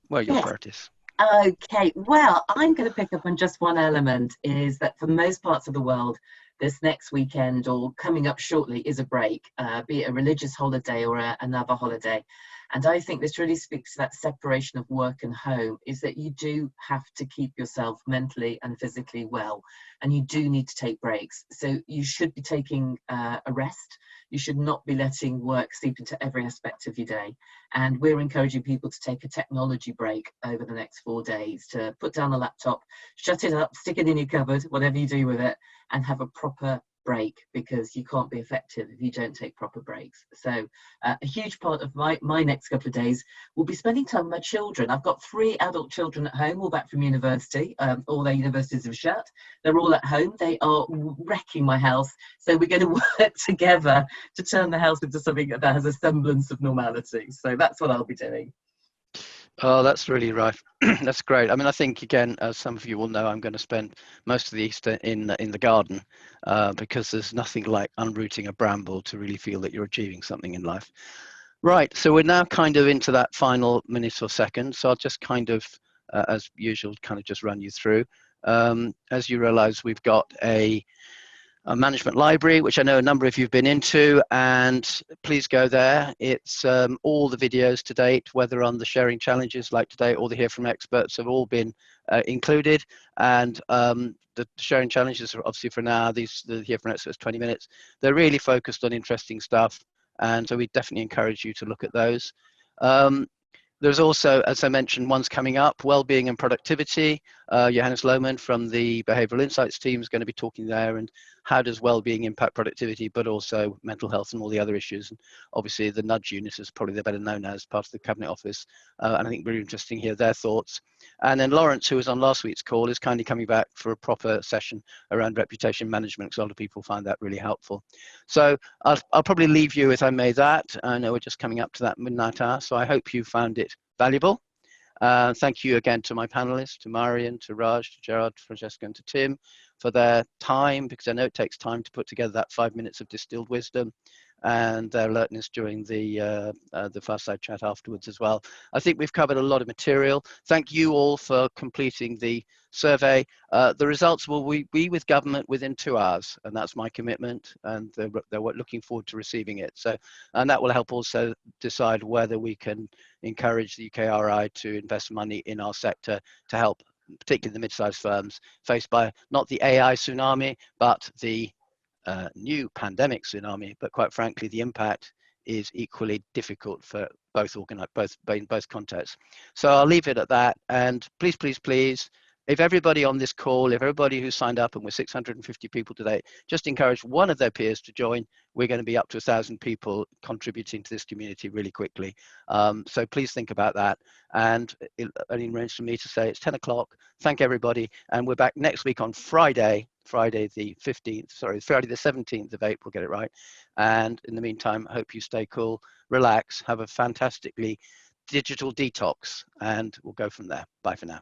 Where are your priorities? Okay, well, I'm going to pick up on just one element, is that for most parts of the world, this next weekend or coming up shortly is a break, be it a religious holiday or another holiday. And I think this really speaks to that separation of work and home, is that you do have to keep yourself mentally and physically well, and you do need to take breaks. So you should be taking a rest. You should not be letting work seep into every aspect of your day. And we're encouraging people to take a technology break over the next 4 days, to put down the laptop, shut it up, stick it in your cupboard, whatever you do with it, and have a proper break, because you can't be effective if you don't take proper breaks. So a huge part of my next couple of days will be spending time with my children. I've got 3 adult children at home, all back from university. All their universities have shut. They're all at home. They are wrecking my house. So we're going to work together to turn the house into something that has a semblance of normality. So that's what I'll be doing. Oh, that's really right. That's great. I mean, I think, again, as some of you will know, I'm going to spend most of the Easter in the garden because there's nothing like unrooting a bramble to really feel that you're achieving something in life. Right. So we're now kind of into that final minute or second. So I'll just kind of, as usual, kind of just run you through. As you realize, we've got a management library, which I know a number of you have been into, and please go there. It's all the videos to date, whether on the sharing challenges like today or the Hear From Experts, have all been included. And the sharing challenges are obviously for now, the Hear From Experts 20 minutes. They're really focused on interesting stuff, and so we definitely encourage you to look at those. There's also, as I mentioned, one's coming up, Wellbeing and Productivity. Johannes Lohmann from the Behavioral Insights team is going to be talking there, and how does well-being impact productivity, but also mental health and all the other issues. And obviously the nudge unit is probably they're better known as part of the Cabinet Office. And I think really interesting to hear their thoughts. And then Lawrence, who was on last week's call, is kindly coming back for a proper session around reputation management, because a lot of people find that really helpful. So I'll probably leave you, if I may, that. I know we're just coming up to that midnight hour, so I hope you found it valuable. Thank you again to my panelists, to Marion, to Raj, to Gerard, to Francesca, and to Tim. for their time, because I know it takes time to put together that 5 minutes of distilled wisdom, and their alertness during the fireside chat afterwards as well. I think we've covered a lot of material. Thank you all for completing the survey. The results will be with government within 2 hours, and that's my commitment, and they're looking forward to receiving it. So, and that will help also decide whether we can encourage the UKRI to invest money in our sector to help, particularly the mid-sized firms faced by not the AI tsunami, but the new pandemic tsunami. But quite frankly, the impact is equally difficult for both in both contexts. So I'll leave it at that. And please, please, please, if everybody on this call, if everybody who signed up, and we're 650 people today, just encourage one of their peers to join, we're going to be up to 1,000 people contributing to this community really quickly. So please think about that. And it only remains for me to say it's 10 o'clock. Thank everybody. And we're back next week on Friday the 15th, sorry, Friday the 17th of April, get it right. And in the meantime, hope you stay cool, relax, have a fantastically digital detox, and we'll go from there. Bye for now.